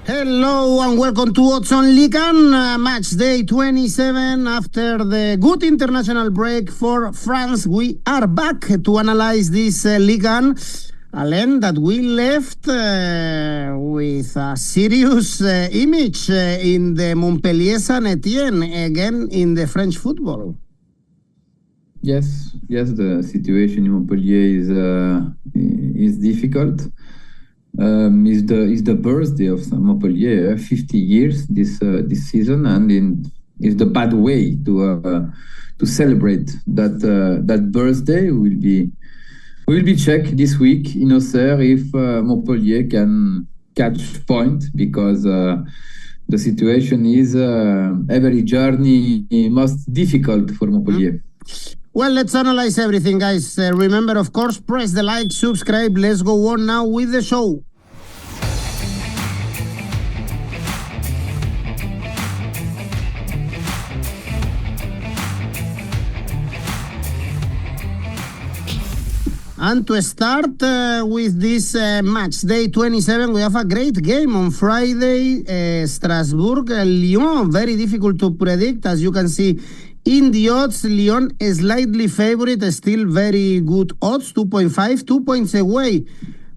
Hello and welcome to Odds on Ligue, match day 27. After the good international break for France, we are back to analyze this Ligue 1. Alain, that we left with a serious image in the Montpellier Saint-Etienne, again in the French football. Yes, the situation in Montpellier is difficult. Is the birthday of Montpellier, 50 years this season, and is the bad way to celebrate that birthday. Will be checked this week in Auxerre if Montpellier can catch point, because the situation is every journey most difficult for Montpellier. Well, let's analyze everything, guys. Remember, of course, press the like, subscribe. Let's go on now with the show. And to start with this match day 27, we have a great game on Friday. Strasbourg, Lyon, very difficult to predict, as you can see in the odds. Lyon is slightly favorite, still very good odds, 2.5, 2 points away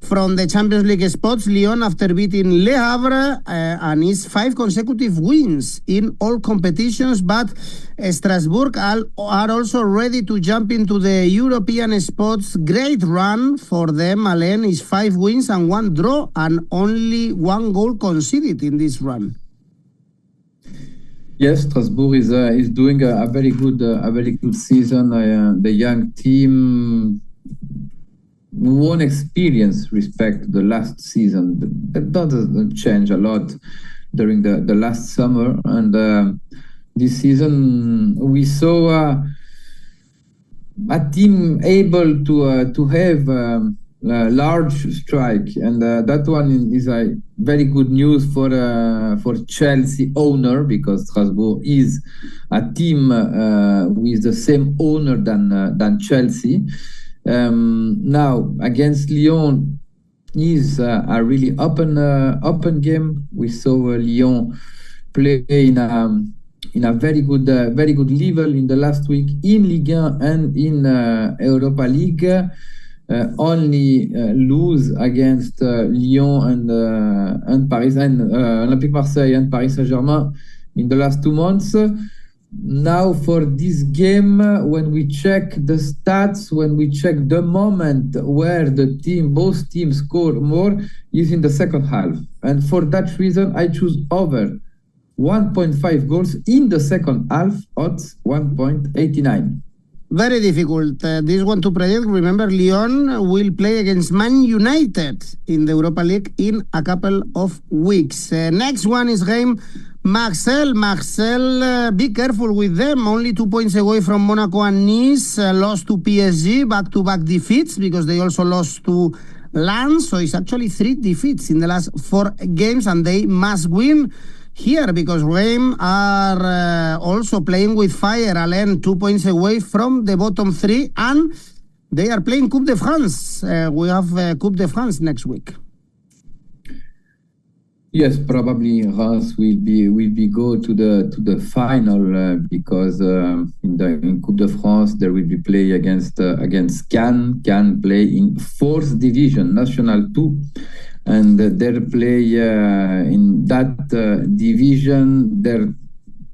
from the Champions League spots. Lyon, after beating Le Havre, and his 5 consecutive wins in all competitions, but Strasbourg are also ready to jump into the European spots. Great run for them. Alain is 5 wins and 1 draw, and only 1 goal conceded in this run. Yes, Strasbourg is doing a very good season. The young team won experience respect to the last season. That doesn't change a lot during the last summer, and this season we saw a team able to have a large strike, and that one is a very good news for Chelsea owner, because Strasbourg is a team with the same owner than Chelsea. Now against Lyon is a really open game. We saw Lyon play in a very good level in the last week in Ligue 1 and in Europa League. Only lose against Lyon and Paris and Olympique Marseille and Paris Saint-Germain in the last 2 months. Now for this game, when we check the stats, when we check the moment where both teams score more, is in the second half, and for that reason I choose over 1.5 goals in the second half, odds 1.89. Very difficult, this one to predict. Remember, Lyon will play against Man United in the Europa League in a couple of weeks. Next one is Reims, Marseille. Marseille, be careful with them. Only 2 points away from Monaco and Nice. Lost to PSG, back-to-back defeats, because they also lost to Lens. So it's actually 3 defeats in the last 4 games, and they must win here, because Reims are also playing with fire. Alain, 2 points away from the bottom 3, and they are playing Coupe de France. We have Coupe de France next week. Yes, probably Reims will be go to the final, because in Coupe de France there will be play against Cannes. Cannes play in 4th division, National 2. And their play in that division, they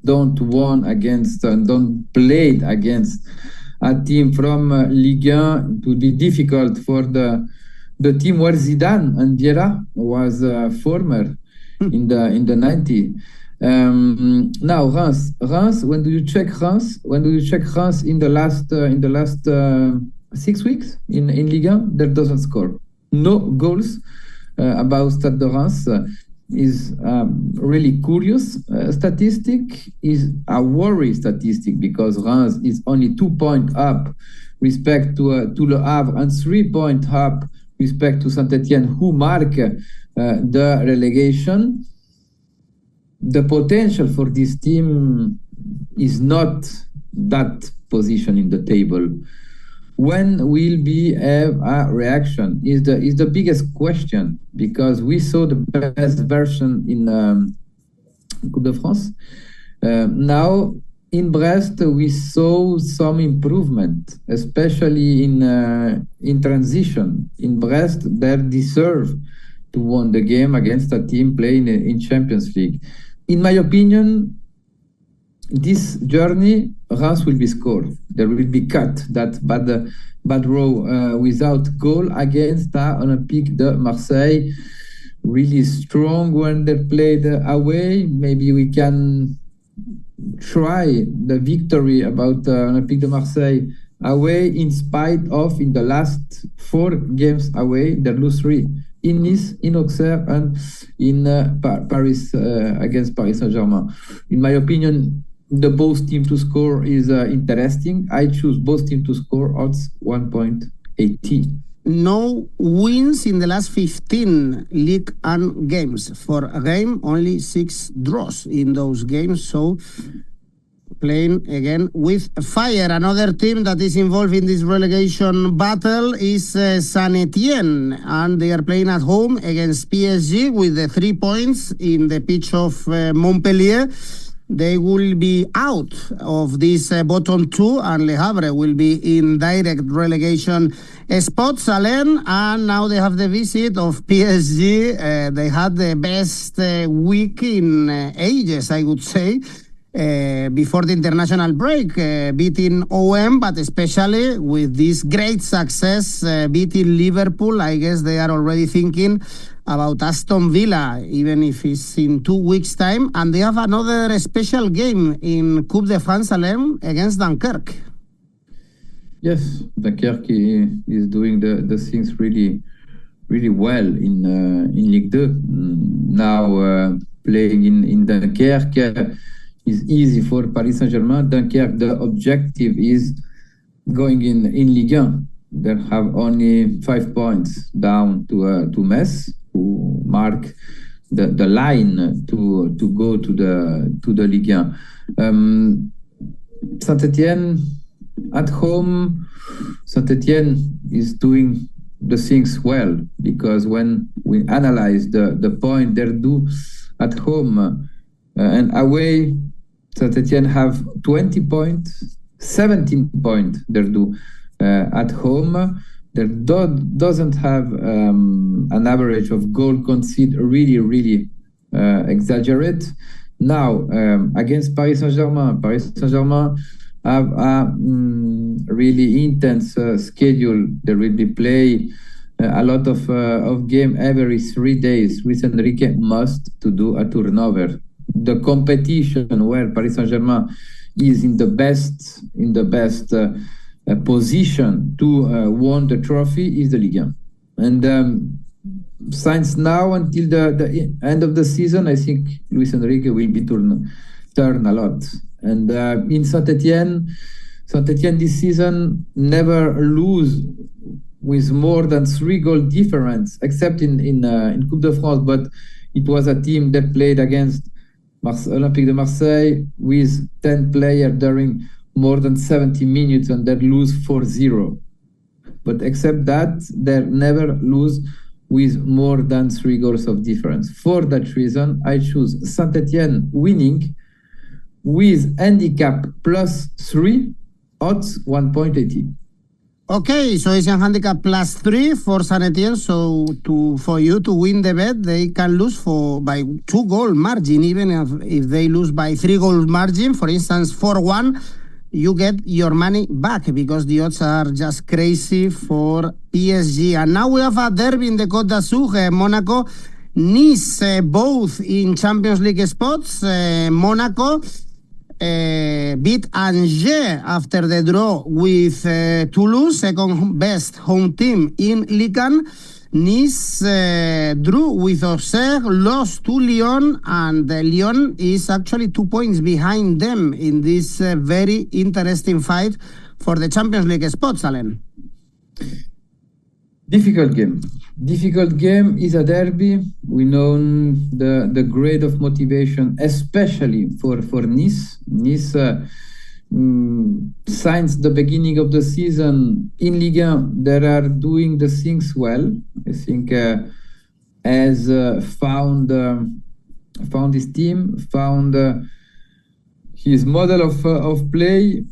don't play against a team from Ligue 1. It would be difficult for the team where Zidane and Vieira was former in the 90s. Now Reims. When do you check Reims? In the last 6 weeks in Ligue 1, there doesn't score, no goals. About Stade de Reims is really curious statistic, is a worry statistic, because Reims is only 2 points up respect to Le Havre, and 3 points up respect to Saint-Etienne, who mark the relegation. The potential for this team is not that position in the table. when will be a reaction is the biggest question, because we saw the best version in Coupe de France. Now in Brest we saw some improvement, especially in transition. In Brest, they deserve to win the game against a team playing in Champions League. In my opinion, this journey, Reims will be scored. There will be cut that bad row without goal against Olympique de Marseille. Really strong when they played away. Maybe we can try the victory about Olympique de Marseille away, in spite of in the last 4 games away they lose 3. In Nice, in Auxerre, and in Paris against Paris Saint-Germain. In my opinion, the both team to score is interesting. I choose both team to score odds 1.80. No wins in the last 15 Ligue 1 games. For a game, only 6 draws in those games. So playing again with fire. Another team that is involved in this relegation battle is Saint-Etienne, and they are playing at home against PSG with the 3 points in the pitch of Montpellier. They will be out of this bottom 2, and Le Havre will be in direct relegation spots, Alain, and now they have the visit of PSG. They had the best week in ages, I would say, before the international break, beating OM, but especially with this great success, beating Liverpool. I guess they are already thinking about Aston Villa, even if it's in 2 weeks' time. And they have another special game in Coupe de France, Alain, against Dunkirk. Yes, Dunkirk is doing the things really well in Ligue 2. Now playing in Dunkirk is easy for Paris Saint-Germain. Dunkirk, the objective is going in Ligue 1. They have only 5 points down to Metz, who mark the line to go to the Ligue 1. Saint-Etienne at home. Saint-Etienne is doing the things well, because when we analyze the point they do at home and away, Saint-Etienne have 20 points, 17 points they do at home. They doesn't have an average of goal conceded really exaggerate. Now against Paris Saint-Germain have a really intense schedule. They will play a lot of game every 3 days. Luis Enrique must to do a turnover. The competition where Paris Saint-Germain is in the best position to win the trophy is the Ligue 1. And since now until the end of the season, I think Luis Enrique will be turn a lot. And in Saint-Etienne this season never lose with more than 3 goal difference, except in Coupe de France. But it was a team that played against Olympique de Marseille with 10 players during more than 70 minutes, and they lose 4-0. But except that, they never lose with more than 3 goals of difference. For that reason, I choose Saint-Etienne winning with handicap +3, odds 1.80. Okay, so it's a handicap +3 for Saint-Etienne. So for you to win the bet, they can lose by 2 goal margin. Even if they lose by 3 goal margin, for instance 4-1, you get your money back, because the odds are just crazy for PSG. And now we have a derby in the Côte d'Azur, Monaco, Nice, both in Champions League spots. Monaco beat Angers after the draw with Toulouse, second best home team in Ligue 1. Nice drew with Auxerre, lost to Lyon, and Lyon is actually 2 points behind them in this very interesting fight for the Champions League spots, Alain. Difficult game is a derby. We know the grade of motivation, especially for Nice. Nice since the beginning of the season in Ligue 1, they are doing the things well. I think has found his team, found his model of play.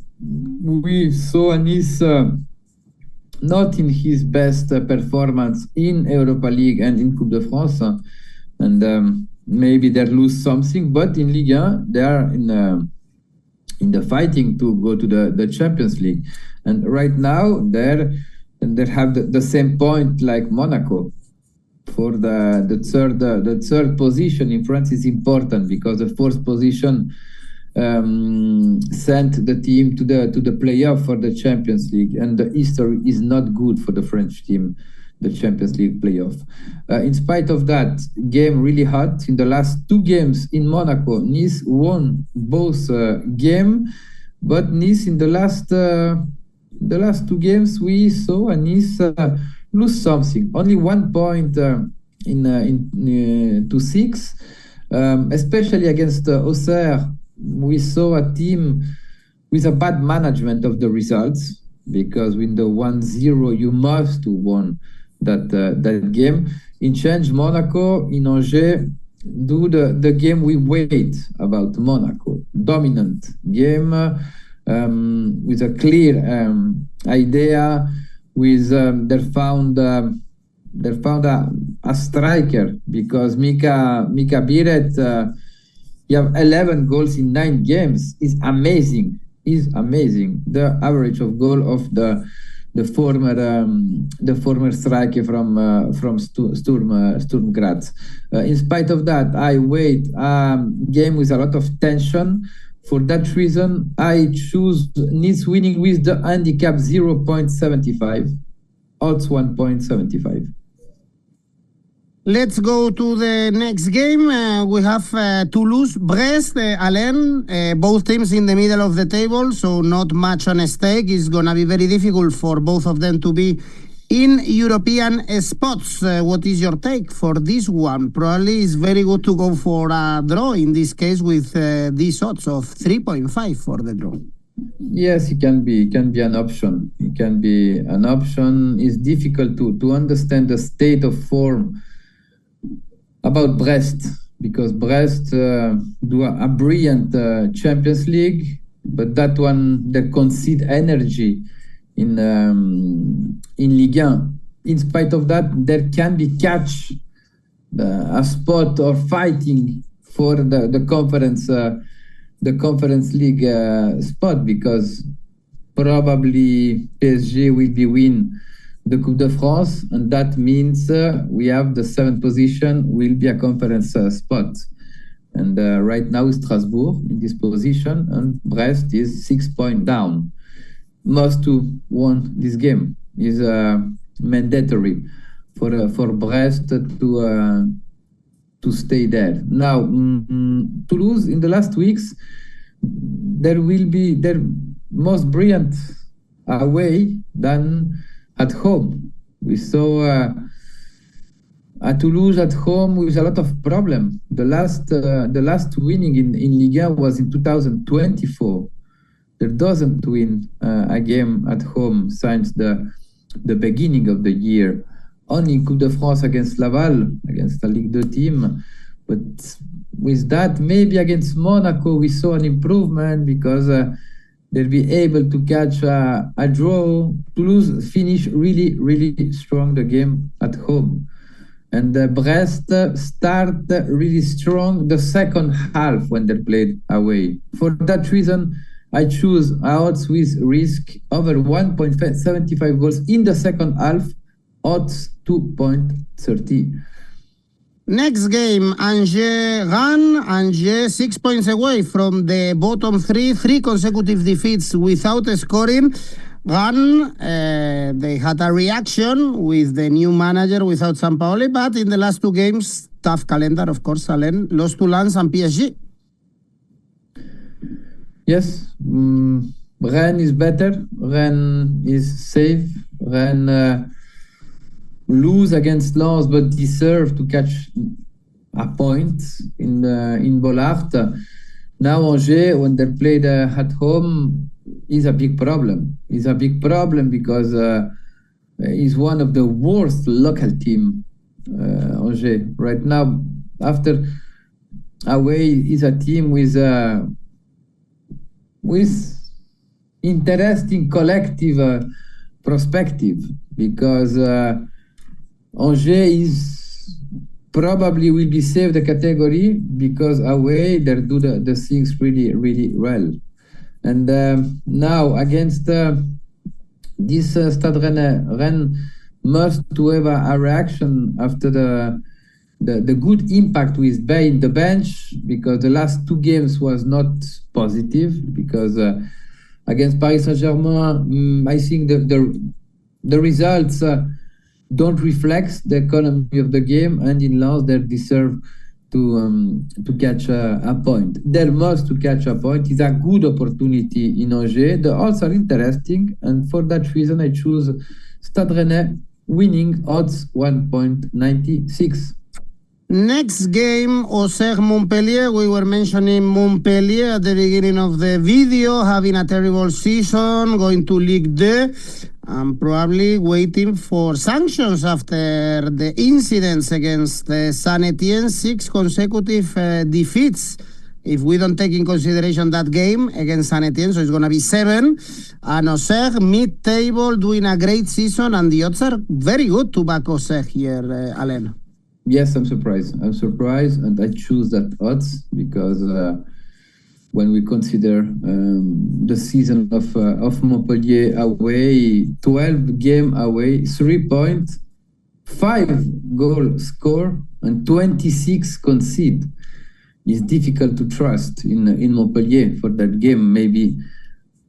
We saw Nice not in his best performance in Europa League and in Coupe de France, and maybe they lose something, but in Ligue 1 they are in the fighting to go to the Champions League, and right now they have the same point like Monaco. For the third position in France is important because the fourth position sent the team to the playoff for the Champions League, and the history is not good for the French team, the Champions League playoff. In spite of that, game really hot. In the last two games in Monaco, Nice won both game, but Nice in the last two games we saw Nice lose something. Only 1 point in 2-6, especially against Auxerre. We saw a team with a bad management of the results, because with the 1-0 you must won that game. In change, Monaco in Angers do the game we wait about Monaco. Dominant game with a clear idea. With they found a striker, because 𝗵𝐿𝐴𝗿𝗏𝗀 you have 11 goals in 9 games. Is amazing. The average of goal of the former striker from Sturm Graz. In spite of that, I wait game with a lot of tension. For that reason, I choose Nice winning with the handicap 0.75, odds 1.75. Let's go to the next game. We have Toulouse, Brest, Alain, both teams in the middle of the table, so not much on stake. It's going to be very difficult for both of them to be in European spots. What is your take for this one? Probably it's very good to go for a draw in this case with these odds of 3.5 for the draw. Yes, it can be an option. It can be an option. It's difficult to understand the state of form about Brest, because Brest do a brilliant Champions League, but that one they concede energy in Ligue 1. In spite of that, there can be catch a spot or fighting for the conference league spot, because probably PSG will be win the Coupe de France, and that means we have the 7th position will be a conference spot. And right now Strasbourg in this position, and Brest is 6 points down. Must to win this game. Is mandatory for Brest to stay there. Now Toulouse in the last weeks, there will be their most brilliant away than at home. We saw a Toulouse at home with a lot of problem. The last winning in Ligue 1 was in 2024. They doesn't win a game at home since the beginning of the year. Only in Coupe de France against Laval, against a Ligue 2 team. But with that, maybe against Monaco, we saw an improvement, because they'll be able to catch a draw. Toulouse finished really, really strong the game at home. And Brest start really strong the second half when they played away. For that reason, I choose odds with risk over 1.75 goals in the second half, odds 2.30. Next game, Angers-Rennes. Angers 6 points away from the bottom three consecutive defeats without scoring. Rennes, they had a reaction with the new manager without Sampaoli, but in the last 2 games, tough calendar, of course, Alain, lost to Lens and PSG. Yes, Rennes is better. Rennes is safe. Rennes lose against Lens, but deserve to catch a point in Bollard. Now Angers, when they're played at home, is a big problem. Is a big problem because is one of the worst local team. Angers right now, after away, is a team with interesting collective perspective, because Angers is probably will be saved the category because away they do the things really well. And now against this Stade Rennes must to have a reaction after the good impact with Bay in the bench, because the last two games was not positive, because against Paris Saint-Germain, I think the results don't reflect the economy of the game, and in Lens they deserve to catch a point. They must to catch a point. It's a good opportunity in Angers. The odds are interesting, and for that reason I choose Stade Rennais winning odds 1.96. Next game, Auxerre Montpellier. We were mentioning Montpellier at the beginning of the video, having a terrible season, going to Ligue 2, and probably waiting for sanctions after the incidents against Saint-Etienne, 6 consecutive defeats. If we don't take in consideration that game against Saint-Etienne, so it's going to be 7. And Auxerre, mid-table, doing a great season, and the odds are very good to back Auxerre here, Alain. Yes, I'm surprised, and I choose that odds because when we consider the season of Montpellier away, 12 game away, 3 points, 5 goal score, and 26 concede, is difficult to trust in Montpellier for that game. Maybe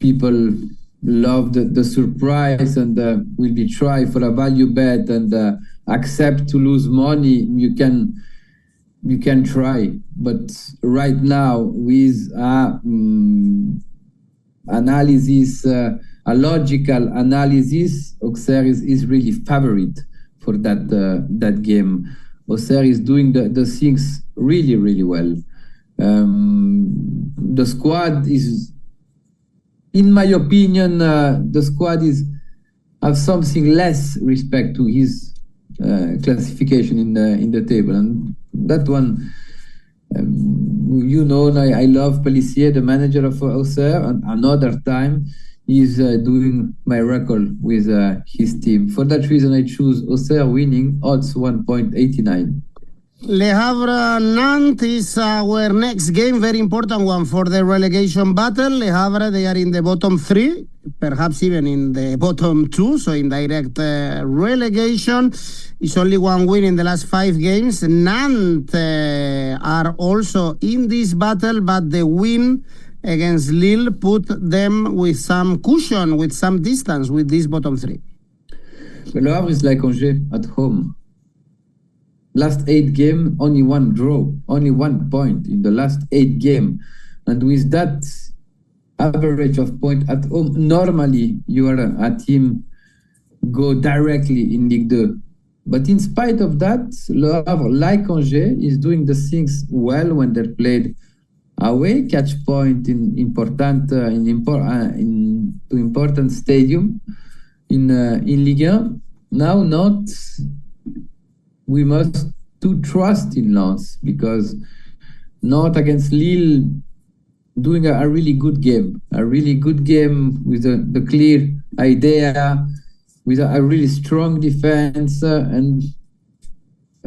people love the surprise and will be try for a value bet and accept to lose money. You can try, but right now with analysis, a logical analysis, Auxerre is really favorite for that game. Auxerre is doing the things really well. The squad is, in my opinion, the squad have something less respect to his classification in the table, and that one, I love 𝗵𝗵𝗄, the manager of Auxerre, and another time he's doing my record with his team. For that reason, I choose Auxerre winning odds 1.89. Le Havre Nantes is our next game, very important one for the relegation battle. Le Havre, they are in the bottom 3, perhaps even in the bottom 2, so in direct relegation. It's only 1 win in the last 5 games. Nantes are also in this battle, but the win against Lille put them with some cushion, with some distance with this bottom 3. Le Havre is like Angers at home. Last 8 games, only 1 draw, only 1 point in the last 8 games. And with that average of point at home, normally you are a team go directly in Ligue 2. But in spite of that, Le Havre, like Angers, is doing the things well when they're played away, catch point in important stadium in Ligue 1. Now not. We must to trust in Lens, because not against Lille doing a really good game, with the clear idea, with a really strong defense and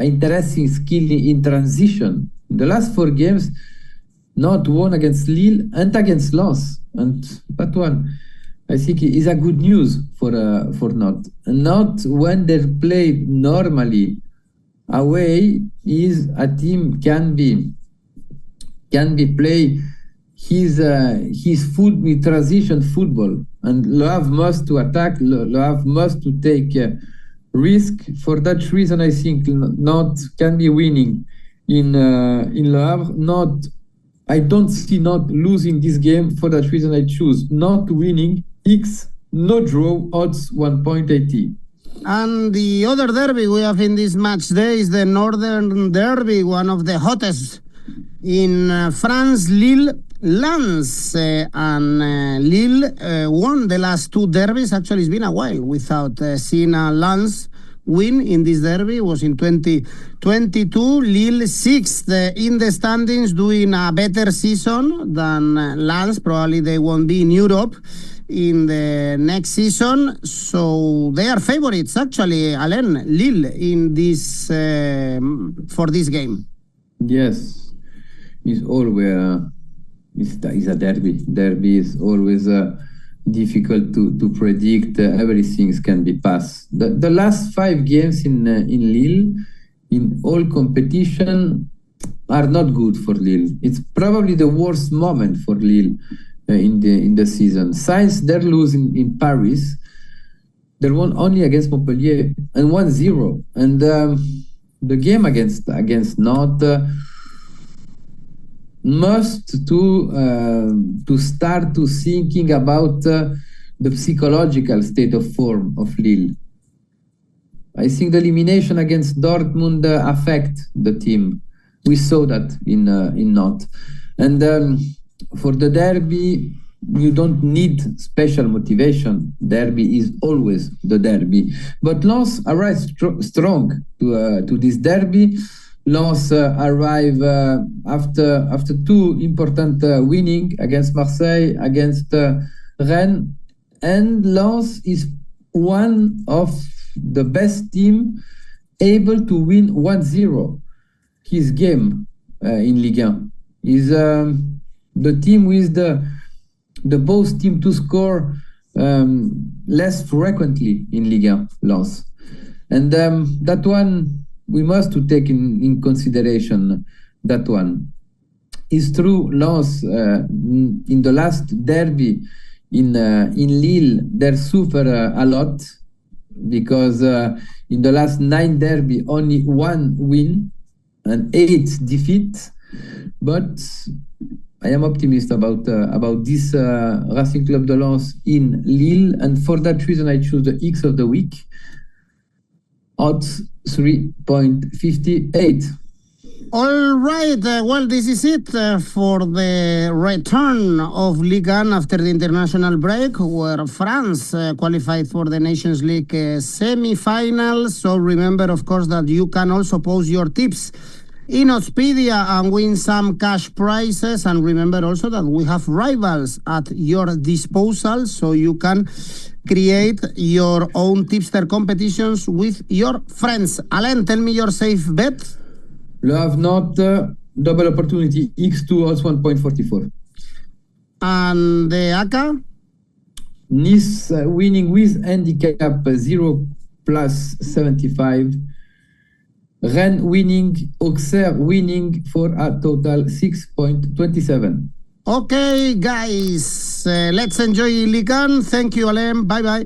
interesting skill in transition. In the last 4 games, not won against Lille and against Lens, and that one I think is a good news for Nantes. Not when they're played normally away, is a team can be play his foot with transition football, and Le Havre must to attack. Le Havre must to take risk. For that reason, I think Nantes can be winning in Le Havre. I don't see not losing this game. For that reason, I choose not winning X, no draw, odds 1.80. And the other derby we have in this match day is the Northern Derby, one of the hottest in France. Lille Lens and Lille won the last two derbies. Actually, it's been a while without seeing a Lens win in this derby. It was in 2022. Lille sixth in the standings, doing a better season than Lens. Probably they won't be in Europe in the next season. So they are favorites, actually, Alain, Lille, in this for this game. Yes, it's always it's a derby. Derby is always difficult to predict. Everything can be passed. The last 5 games in Lille, in all competition, are not good for Lille. It's probably the worst moment for Lille in the season. Since they're losing in Paris, they won only against Montpellier and 1-0. And the game against Nantes must to start to thinking about the psychological state of form of Lille. I think the elimination against Dortmund affect the team. We saw that in Nantes. And for the derby, you don't need special motivation. Derby is always the derby. But Lens arrived strong to this derby. Lens arrive after 2 important winning against Marseille, against Rennes, and Lens is one of the best team able to win 1-0 his game in Ligue 1. Is the team with the both team to score less frequently in Ligue 1, Lens, and that one we must to take in consideration. That one is true. Lens in the last derby in Lille, they suffer a lot because in the last 9 derby only 1 win and 8 defeat. But I am optimistic about this Racing Club de Lens in Lille, and for that reason I choose the X of the week. Odds 3.58. All right, well, this is it for the return of Ligue 1 after the international break, where France qualified for the Nations League semi-final. So remember, of course, that you can also post your tips in Oddspedia and win some cash prizes. And remember also that we have rivals at your disposal, so you can create your own tipster competitions with your friends. Alain, tell me your safe bet. Le Havre Nantes, double opportunity, X2 odds 1.44. And the ACCA? Nice winning with handicap 0 plus 75. Rennes winning, Auxerre winning for a total 6.27. Okay, guys, let's enjoy Ligue 1. Thank you, Alain. Bye-bye.